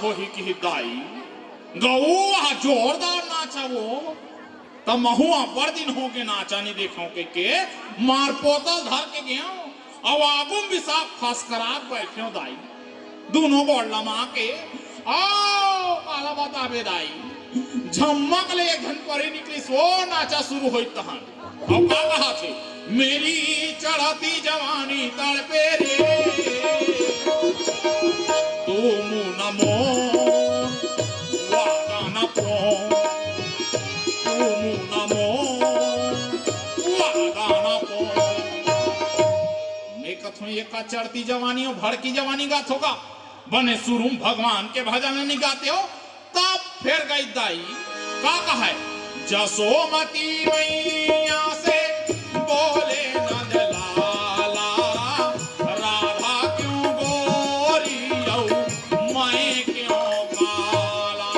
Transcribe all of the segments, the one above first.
हो ही की दाई गौ जोरदार नाचा वो तब महुआ बड़ दिन हो के नाचा नहीं देखो के मार पोतल धर के गया अब आगुम विशाख फंस करा बैठे दाई दोनों गोड़ला माँ के आओ काला बता बे दाई झमक ले एक घन परी निकली सो नाचा शुरू हुई तहन अब का कहा थे मेरी चढ़ती जवानी तड़पे रे तुम नमो वागा न पो तुम नमो वागा न पो मैं कथों ये का चढ़ती जवानी और भड़की जवानी गात होगा बने सुरुम भगवान के भजन नहीं गाते हो तब फिर गई दाई का कहा है जसोमती मैया से बोले नंद लाला राधा क्यों गोरी मैं क्यों काला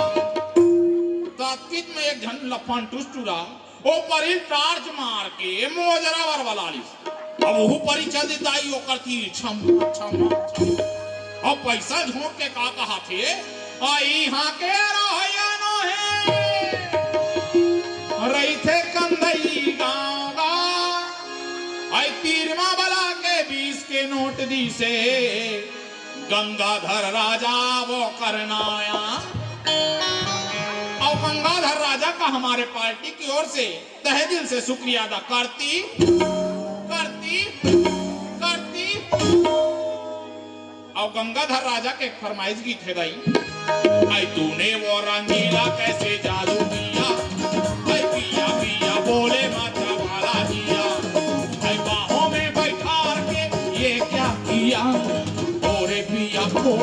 तत्कित में एक झन लफन टुस्टुरा ओ परी टार्च मार के मोजरा वर वाला अब वो परी चल दी दाई वो करती छम छम छम अब पैसा झोंक के का कहा थे आई हाँ के रोया नो है रही थे कंदई गाँगा आई तीरमा बला के 20 के नोट दी से गंगाधर राजा वो करनाया और गंगाधर राजा का हमारे पार्टी की ओर से तहे दिल से शुक्रिया अदा करती करती करती और गंगाधर राजा के फरमाइश की थे दाई आई तूने वो रंगीला कैसे जादू किया आई पिया पिया बोले माता वाला दिया आई बाहों में बैठार के ये क्या किया ओरे पिया को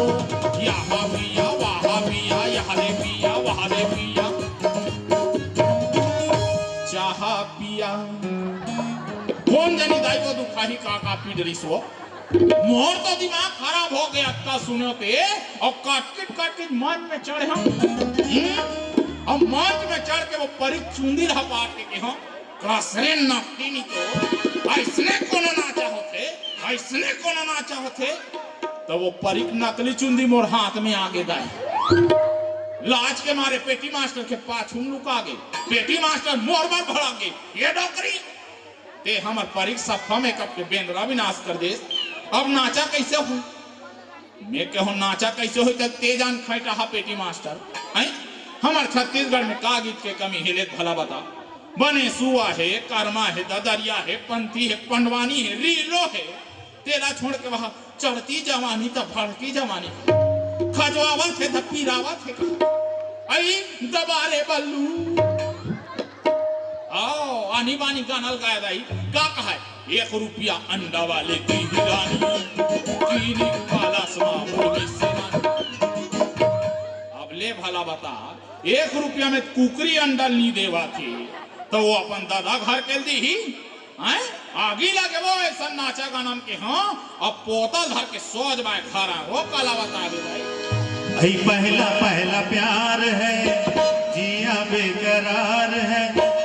यहाँ पिया वहाँ पिया यहाँ ले पिया वहाँ ले पिया चाह पिया कौन जानी दाई को दुखाही का पीडरी सो मोर तो दिमाग खराब हो गया अक्का सुनो के और काट मंच में चढ़े हम और मंच में चढ़ के वो परी चुंदी रहा पाट के हम कसरे नकटी नहीं तो ऐसने कोनो नाचा होते तो वो परी नकली चुंदी मोर हाथ में आगे दाई लाज के मारे पेटी मास्टर के पाछू लुका गए पेटी मास्टर मोर पर भड़ा गए ये डॉक्टरी ते हमार परीक्षा फमे कब के बेंद्रा विनाश कर दे अब नाचा कैसे हो मैं कहूँ नाचा कैसे हो तब तेजान खैटा हा पेटी मास्टर हैं हमार छत्तीसगढ़ में का गीत के कमी हिले भला बता बने सुआ है कर्मा है ददरिया है पंथी है पंडवानी है रीलो है तेरा छोड़ के वहां चढ़ती जवानी तब भड़की जवानी खजवावत है धपीरावत है आई दबारे बल्लू आओ आनी बानी गानल गाया दाई का कहा है 1 रुपया अंडा वाले की हिरानी चीनी वाला अब ले भला बता 1 रुपया में कुकरी अंडा नी देवा थी तो वो अपन दादा घर के दी ही हैं आगे लगे वो ऐसा नाचा गाना के हाँ अब पोता धर के सोच बाय खारा वो काला बता दे भाई पहला पहला प्यार है जिया बेकरार है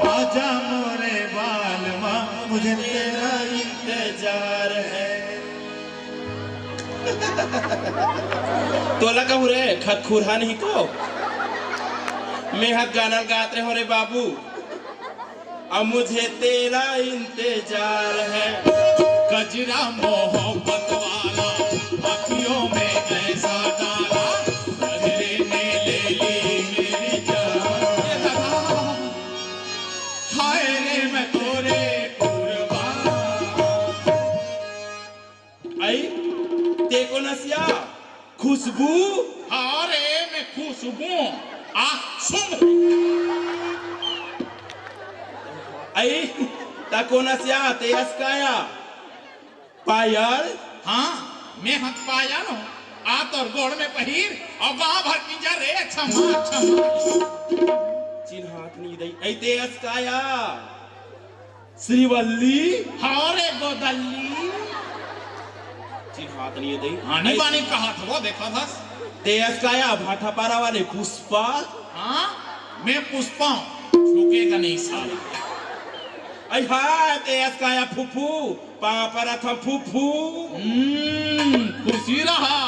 आजा मोरे बालमा मुझे तेरा इंतजार है तो लगा रे खतखुरहा नहीं को मैं हाथ गाना गाते हो रे बाबू अब मुझे तेरा इंतजार है गजरा मोहब्बत वाला अखियों में ऐसा डाला गजरे ने ले ली मेरी जान हाय रे मैं तोरे कुर्बान आई देखो नसिया खुशबू अरे मैं खुशबू आ सुन आई ताको नसिया तेज काया पायल हाँ मैं हथ पाया नो आ तोर गोड़ में पहिर और गांव भर की जा रे छमा छमा चिन्हात नहीं दई आई तेज काया श्रीवल्ली हाँ रे गोदल्ली चिन्हात नहीं दई आनी बानी कहा था वो देखा था तेज काया भाटापारा वाले पुष्पा हाँ मैं पुष्पा झुकेगा नहीं साला आई हाय तेज काया फुफू पापरा था फुफू खुशी रहा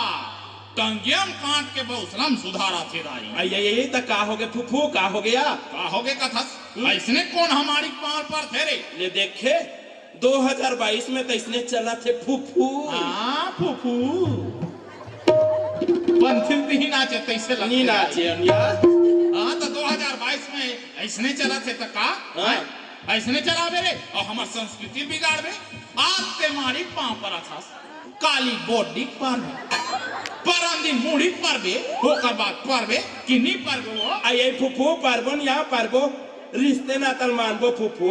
कंगियम काट के बहुसलम सुधारा थे दाई आई यही तो का हो गया फुफू का हो गया कहोगे कथस ऐसने कौन हमारी पार पर थे रे ले देखे 2022 में तो इसने चला थे फुफू हाँ फूफू पंथिल ही नाचे तैसे लगते नहीं नाचे यार हाँ तो 2022 में ऐसने चला थे तो का हाँ। ऐसने चला मेरे और हमार संस्कृति बिगाड़ में आज ते मारी पाँव पर अथास काली बोडी पर परंदी मुड़ी पर बे होकर बात पर बे किन्नी पर वो आई फुफू पार्बन यहाँ पार्बो रिश्ते नातल मानबो फुफू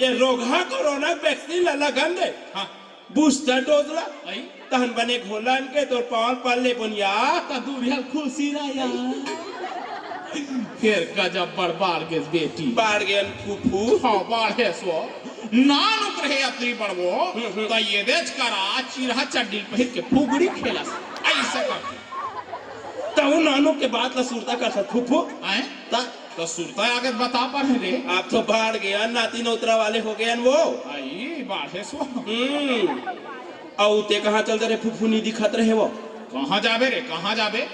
ये रोगा कोरोना वैक्सीन ला लगन दे हाँ बूस्टर डोज ला आई तहन बने घोलन के तोर पावन पल्ले बुनिया दूरिया खुशी रहा फिर गजब बड़बाड़ के बेटी बाढ़ गए फुफू हाँ बाढ़े सो नान उतरे अत्री बड़वो तो ये देच करा चिरहा चड्डी पहिर के फुगड़ी खेला ऐसा कर तहु नानू के बात ला सुरता कर सकत फुफू आए ता तो सुरता आगे बता पर रे आप तो बाढ़ गया नाती नौतरा वाले हो गए वो आई बाढ़े सो औ ते कहाँ चल रहे फुफू नहीं दिखत रहे वो कहाँ जाबे रे कहाँ जाबे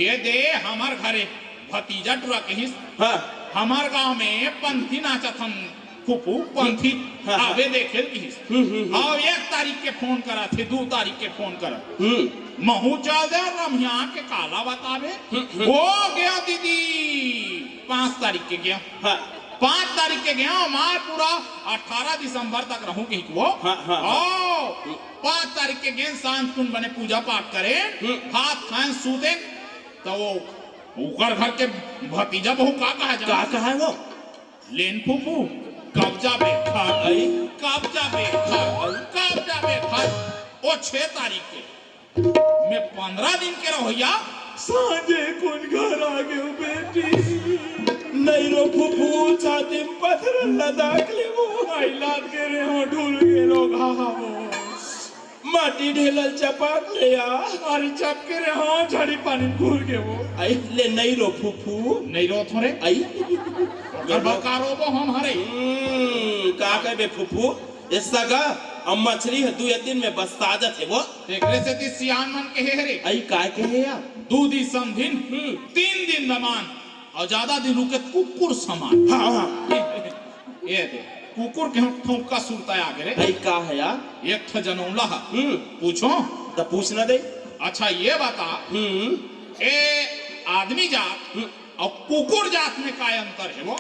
ये दे हमार घरे भतीजा टुरा के हिस हाँ हमार गांव में पंथी नाचत हम फूफू पंथी हाँ, हाँ। आवे देखे की हिस और 1 तारीख के फोन करा थे 2 तारीख के फोन करा महू चल दे रमिया के काला बतावे हो गया दीदी 5 तारीख के गया हाँ 5 तारीख के गया हमार पूरा 18 दिसंबर तक रहूंगी वो हाँ, हाँ, ओ 5 तारीख के गए सांझ तुम बने पूजा पाठ करे हाथ खाए सूते तो वो ऊकर घर के भतीजा बहू का कहा है वो लेन फूफू कब्जा बेखा आई कब्जा बेखा कब्जा बेखा वो 6 तारीख के मैं 15 दिन के रहोया सांझे कौन घर आ गए बेटी नहीं रो फुफू छाती में पत्थर लदाख ले वो लाद के रे हो ढूल के लोग हा माटी ढेलल चपाक ले आ अरे चप के रे हो झड़ी पानी घूर के वो आई ले नहीं रो फुफू नहीं रो थोड़े आई गरबकारो वो हम हरे का कहबे फुफू ऐसा का अब मछली है 2 दिन में बस ताजा थे वो एकरे से ती सियान मन के हे रे आई का कहे या 2 दिन समधिन 3 दिन दमान और ज्यादा दिन रुके कुकुर समान हाँ हाँ ये दे कुकुर के हम ठोका सुरता आगे रे आई का है यार एक ठ जनौला पूछो तो पूछना दे अच्छा ये बता ए आदमी जात और कुकुर जात में काय अंतर है वो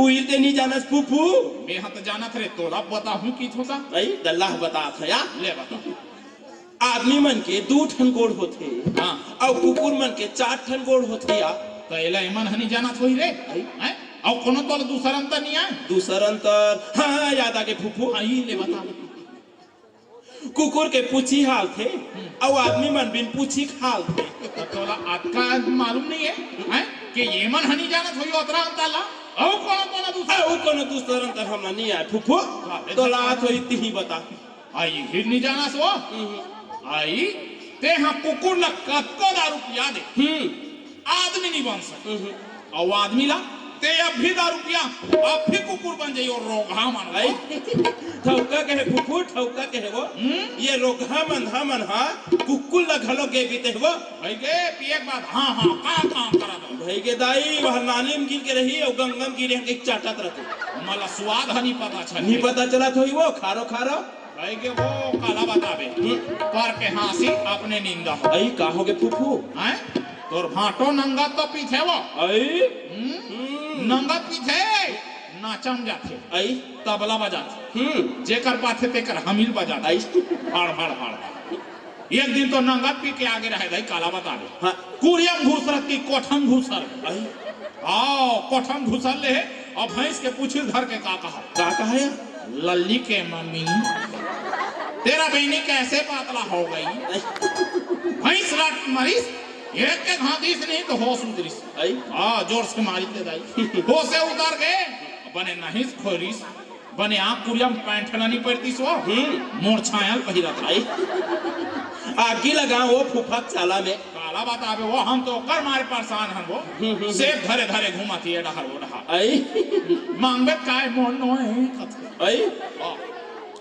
उही ते नहीं जानस फुफू मैं हाँ तो जाना थे तो अब बताऊं की होता आई दल्लाह बता या ले बता आदमी मन के 2 ठन गोड़ होते हाँ और कुकुर मन के 4 ठन गोड़ होते या तो एला इमन हनी जाना थोड़ी रे हैं और कोनो तो दूसरा अंतर नहीं है दूसरा अंतर हाँ याद आ गए फुफू आई ले बता कुकुर के पूछी हाल थे और आदमी मन बिन पूछी हाल थे तो आपका मालूम नहीं है हैं कि ये मन हनी जाना थोड़ी उतरा अंतर ला और कोनो दूसरा वो कोनो दूसरा अंतर हमरा नहीं आया फुफू तो लात हो इतनी ही बता आई हिर नहीं जाना सो आई ते हाँ कुकुर ला कत्को दारू पिया दे आदमी नहीं बन सके और आदमी ला ते अब भी दारू पिया अब भी कुकुर बन जाइए और रोगा मन भाई ठौका कहे फुफू ठौका कहे वो ये रोगा मन हा कुकुर ला घलो के बीते वो भाई के पिए के बाद हाँ हाँ काम करा दो भाई के दाई वह नाली में गिर के रही और गंगम गिरे एक चाटत रहते मला स्वाद हनी पता चल नहीं पता चला थोड़ी वो खारो भाई के वो काला बतावे पर के हासी अपने नींदा हो आई का हो गए फुफू हैं तोर भाटो नंगा तो पीछे वो आई नंगा पीछे नाचम जाते आई तबला बजाते जेकर पाथे तेकर हमील बजाते आई हाड़ एक दिन तो नंगा पी के आगे रहे भाई काला बतावे हाँ कुरियम घुसरत की कोठम घुसर आई आओ कोठम घुसर ले और भैंस के पूछिल धर के का कहा है लल्ली के मम्मी तेरा बहनी कैसे पातला हो गई भैंस रट मरीस एक के घातीस नहीं तो होश उतरीस आई हाँ जोर से मारी ते दाई होश से उतर गए बने नहीं खोरीस बने आप कुरियम पैंट नहीं पड़ती सो मोर छायल पहिरा आई आगी लगा वो फुफा चाला में काला बतावे वो हम तो कर मारे परेशान हम वो सेब धरे धरे घुमाती है डहर वो डहर आई मांगबे काय मोर नो है आई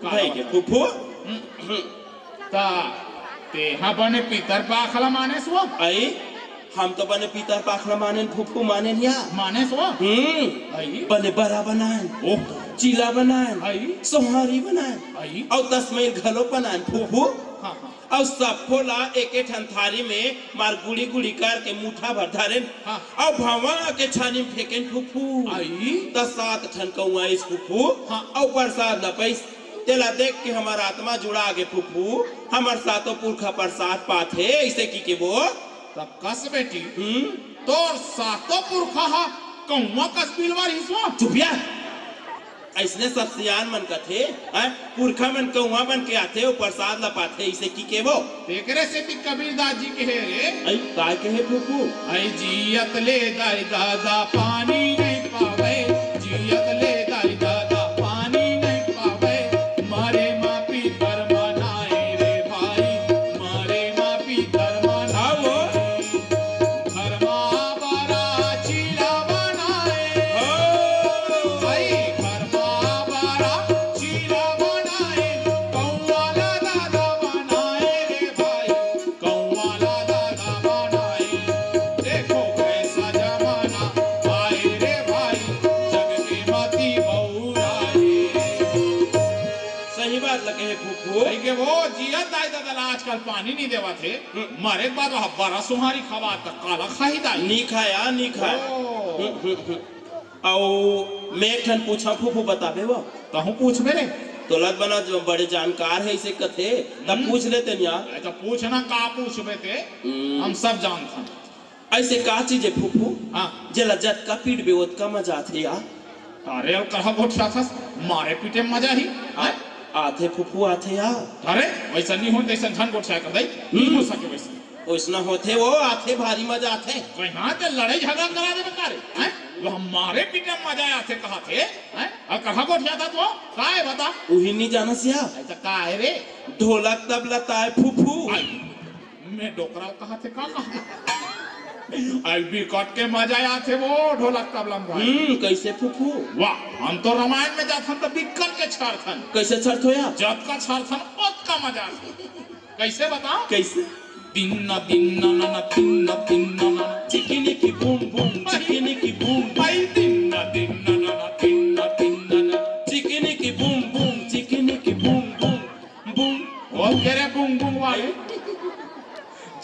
भाई के फुफू ता ते हाँ बने पीतर पाखला माने सो आई हम तो बने पीतर पाखला माने फुफू माने या माने सो आई बने बड़ा बनाए ओह चीला बनाए आई सोहारी बनाए आई और 10 मील घलो बनाए फुफू हाँ हाँ और सब फोला एक एक ठन थारी में मार गुड़ी गुड़ी करके मुठा भर धारे हाँ। और भवा के छानी में फेंकेन फुफू आई 7 ठन कौआ इस फुफू हाँ। और प्रसाद न पैस तेला देख के हमारा आत्मा जुड़ा आगे फुफू हमार सातों पुरखा प्रसाद पाथे ऐसे की के वो तब कस बेटी तोर सातों पुरखा हा कौवा कस बिलवारी सो चुपिया ऐसने सब सियान मन का थे पुरखा मन कौआ बन के आते हो प्रसाद ला पाथे ऐसे की के वो तेकरे से भी कबीर दास जी कहे रे आई काय कहे फुफू आई जियत ले दाई दादा पानी नहीं पावे जियत ले दाई दादा पानी नहीं पावे मारे मापी धर्म नाए रे भाई मारे मापी धर्म नाओ धर्मा बरा चीला बनाए भाई धर्मा बरा चीला बनाए कौवाला दादा बनाए रे भाई कौवाला दादा बनाए देखो कैसा जमाना आए रे भाई जग की मती बहुराए सही बात लगे है फुफू भाई के वो जियत दाई दादा आजकल पानी नहीं देवा थे मारे बाद वह बरा सुहारी खवा तक काला खाही दाई नी खाया नी खाया और मैं एक ठन पूछा फुफू बताबे वो कहूँ पूछ मेरे तो लग बना जो बड़े जानकार है इसे कथे तब पूछ लेते यार ऐसा पूछना का पूछ बेटे हम सब जानते हैं ऐसे का चीज है फुफू हाँ जला जट का पीट बेवत का मजा आथे यार अरे और कहा बोट था मारे पीटे में मजा ही आथे फुफू आथे यार अरे वैसा नहीं हो जैसा झन गोट कर दई नहीं हो सके वैसा वैसना होते वो आथे भारी मजा आथे कोई हाँ तो लड़ाई झगड़ा करा दे बेकारे हैं वो हमारे पीटे में मजा आते कहा थे हैं और कहा गोट जाता तो का है बता उही नहीं जाना सिया ऐसा का है रे ढोलक तबला ताए फुफू मैं डोकरा कहा थे का कहा आई भी कट के मजा आते वो ढोलक तबला में कैसे फुफू वाह हम तो रामायण में जात हम तो बिक्कल के छारथन कैसे छठ होया जब का छारथन ओत का मजा कैसे बताओ कैसे दिन दिन न दिन चिकनी की बूम बूम चिकनी की बूम आई दिन दिन न चिकनी की बूम बूम चिकनी की बूम बूम बूम और कह रहे बूम बूम वाले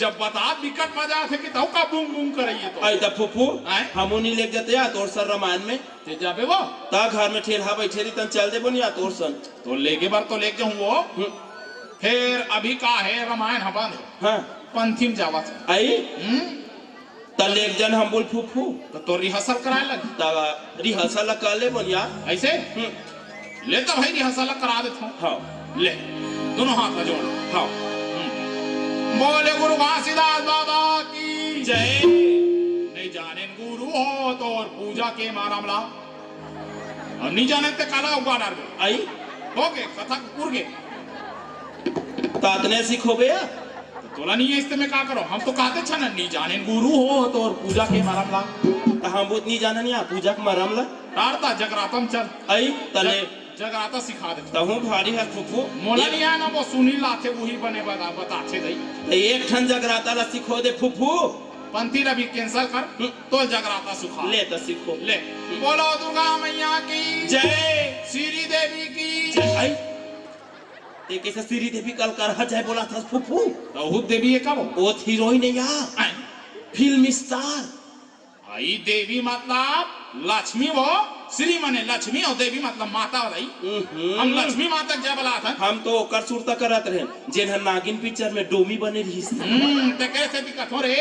जब बता विकट मजा थे कि तो का बूम बूम कराइए तो आई द फुफू आए? हमू नहीं ले जाते या तोर सर रामायण में ते जाबे वो ता घर में ठेला बैठे रही तन चल दे बन या तोर सन तो लेके बार तो लेके हूँ वो फिर अभी का है रामायण हवन हाँ पंथी में जावा था आई तल एक जन हम बोल फुफू तो रिहर्सल कराए लगे ता रिहर्सल कर ले बन या ऐसे ले तो भाई रिहर्सल करा देता हूँ हाँ ले दोनों हाथ में जोड़ हाँ बोले गुरु घासीदास बाबा की जय नहीं जाने गुरु हो तो और पूजा के मामला और नहीं जाने ते काला उगा डाल आई हो गए कथा पूर गए तातने सीखो गया तो तोला नहीं है इससे में क्या करो हम तो कहते छा ना नहीं जाने गुरु हो तो और पूजा के मामला हम बहुत नहीं जाना नहीं पूजा के मरम ला तारता जगरातम चल आई तले जगराता सिखा दे तहू भारी है फुफू मोला नहीं है ना वो सुनी लाते वही बने बताते दई एक ठन जगराता ला सिखो दे फुफू पंथी रवि कैंसल कर तो जगराता सुखा ले तो सीखो ले बोलो दुर्गा मैया की जय श्री देवी की जय आई ते कैसे श्री देवी कल कर जाए बोला था फुफू तो देवी है कब वो हीरोइन है यार फिल्म स्टार आई देवी मतलब लक्ष्मी वो श्री माने लक्ष्मी और देवी मतलब माता भाई हम लक्ष्मी माता क्या बोला था हम तो कर सुरता करत रहे जेन नागिन पिक्चर में डोमी बने रही ते कैसे दिक्कत हो रे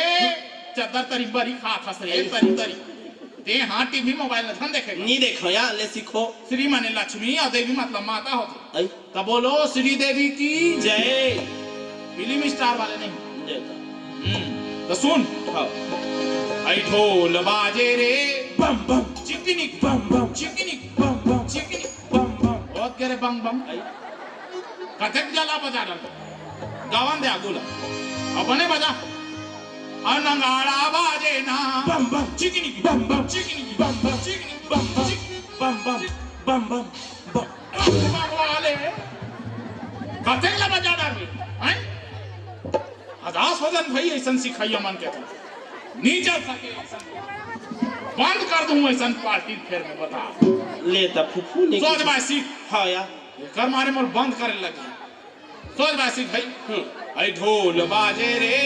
चदर तरी बरी खा था रे तरी तरी ते हाँ टीवी मोबाइल में देखे नहीं देखो यार ले सीखो श्री माने लक्ष्मी और देवी मतलब माता होती आई तब बोलो श्री देवी की जय फिल्म स्टार वाले नहीं जय तो सुन हाँ आई ढोल बाजे रे बम बम चिकनी बम बम चिकनी बम बम चिकनी बम बम बहुत करे बम बम कथक जला बजा डाल गावन दे आगुला अपने बजा अनंगाड़ा बाजे ना बम बम चिकनी बम बम चिकनी बम बम चिकनी बम बम बम बम बम बम वाले कथक ला बजा डाल हैं अदास हो जान भाई ऐसा सिखाइया मन के तो नहीं चल सके ऐसन। बंद कर दूं ऐसा पार्टी फिर में बता ले तब फुफू ने सोच भाई सीख हाँ या कर मारे मोर बंद करे लगे सोच भाई सीख भाई ऐ ढोल बाजे रे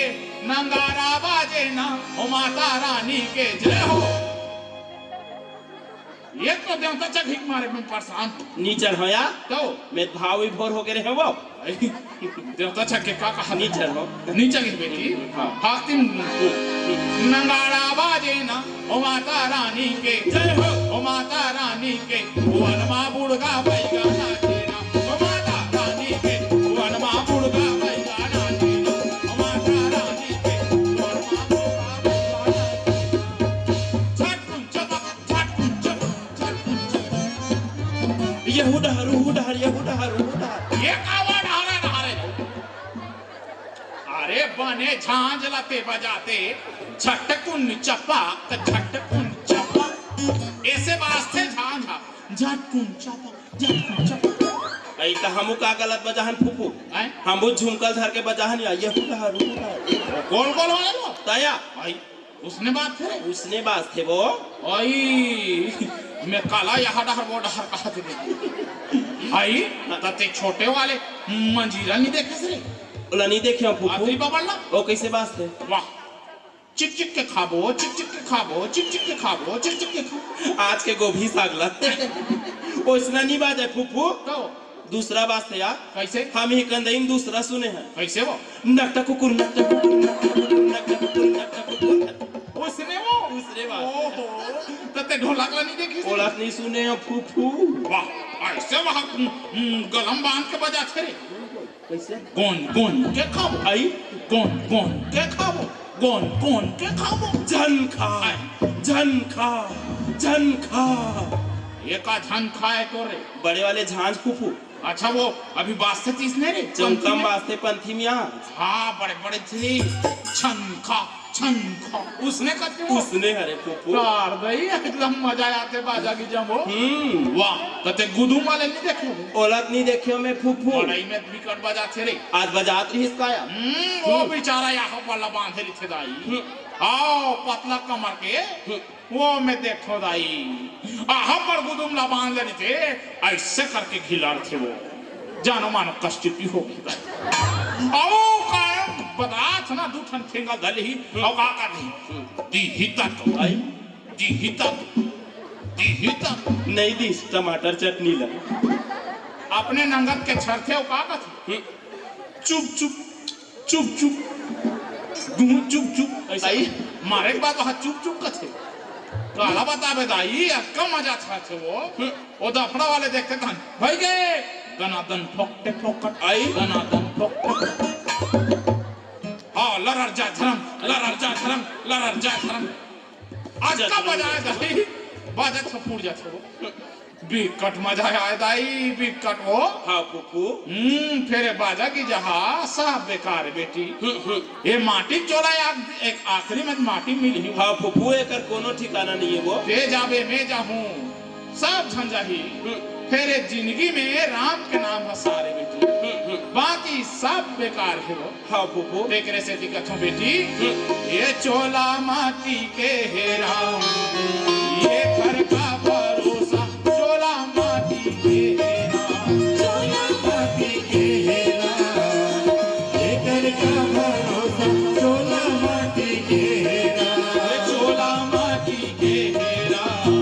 नंगारा बाजे ना ओ माता रानी के जय हो। ये तो देवता चक हिक मारे में परेशान नीचर हो या तो मैं भाव ही भोर हो गए रहे वो देवता चक के का कहा नीचर हो नीचे की बेटी हाँ। हातिम नंगाड़ा बाजे ना ओ माता रानी के जय हो ओ माता रानी के भुवन मां बुड़गा बैगा नाचेना ओ माता रानी के भुवन मां बुड़गा बैगा नाचेना ओ माता रानी के भुवन मां बुड़गा बैगा नाचेना। छट चपक छट यहूदा हरू ये कावा ढारे ढारे अरे बने झांझ लते बजाते झटकुन चपा ऐसे वास्ते झांझा झटकुन चपा ऐ त हमू का गलत बजाहन फुफू हैं हमू झुमकल धर के बजाहन या यहूदा हरू गोल गोल वाले लो तया भाई उसने बात थे उसने बात थे वो आई मैं काला यहाँ डहर वो डहर कहा थे आई तते छोटे वाले मंजीरा नहीं देखे से ओला नहीं देखे फुफू आखिरी बबड़ला ओ कैसे बात थे वाह चिक चिक के खाबो चिक चिक के खाबो चिक चिक के खाबो चिक चिक के खाबो आज के गोभी सागला ओसना नहीं बात है फुफू तो दूसरा बात है यार कैसे हम ही कंदईन दूसरा सुने हैं कैसे वो नकटा कुकुर नकटा कुकुर नकटा कुकुर नकटा कुकुर नकटा कुकुर उसने वो दूसरे बात ओहो तते ढोलकला नहीं देखी सी? ओला नहीं सुने हैं फुफू वाह ऐसे वहाँ गलम बांध के बजा थे कैसे कौन कौन के खाबो आई कौन कौन के खाबो कौन कौन के खाबो झनखा झनखा झनखा ये का झन खाए तो रे बड़े वाले झांझ फुफू अच्छा वो अभी बास्ते तीस ने रे चमकम वास्ते पंथी में आज हाँ बड़े बड़े थे छनखा छनखा उसने कहते वो उसने हरे फुफू कार दई एकदम मजा आते बाजा की जमो वाह तते गुदुम वाले नहीं देखे ओलत नहीं देखे मैं फुफू बड़ाई में विकट बजा थे रे आज बजात रही इसका या वो बेचारा यहाँ पर बांधे थे दाई आओ पतला कमर के वो मैं देखो दाई आहा पर गुदुम ला बांध रहे थे ऐसे करके खिलाड़ थे वो जानो मानो कष्ट की होगी आओ कायम बदाथ ना दूठन ठेंगा धले ही और का कर रही दी हिता तो आई दी हिता नहीं दी टमाटर चटनी ला अपने नंगत के छर थे वो का थे चुप चुप चुप चुप चुप चुप ऐसा ही मारे के बाद वहाँ चुप चुप का थे तो अला बता बेदाई कम मजा था थे वो दफड़ा वाले देखते थे भाई के दनादन ठोकते ठोकट आई दनादन ठोकते हाँ लरर जा धरम आज का बजाए दाई बाजा छपूर जा थे वो बिकट मजा आए दाई बिकट वो हाँ फुफू फिर बाजा की जहा साहब बेकार बेटी ये माटी चोला एक आखिरी में माटी मिली हाँ फुफू एकर कोनो ठिकाना नहीं है वो ते जाबे मैं जाहूं सब झंझाही फिर जिंदगी में राम के नाम है सारे बेटी बाकी सब बेकार है वो हाँ फुफू देखने से दिक्कत हो बेटी ये चोला माटी के है राम ये घर का भरोसा चोला माटी के है राम चोला माटी के है राम, ये घर का भरोसा चोला माटी के है राम। ये चोला माटी के है राम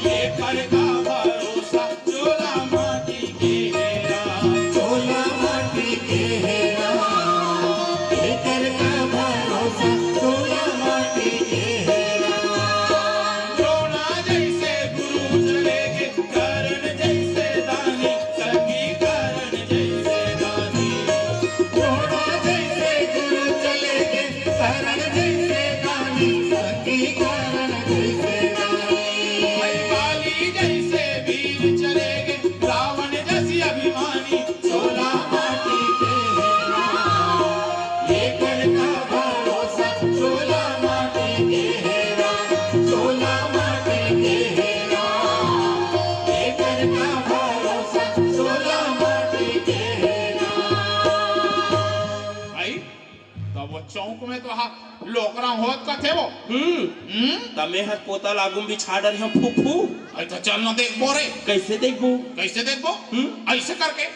ये घर का भरोसा चोला माटी के है राम चोला माटी के है राम, ये घर का भरोसा चोला माटी के है राम। कहा लोकरा होत कथे वो तमे हर पोता लागू बिछा डर हम फूफू अच्छा चल ना देखबो रे कैसे देखबू कैसे देखबो ऐसे करके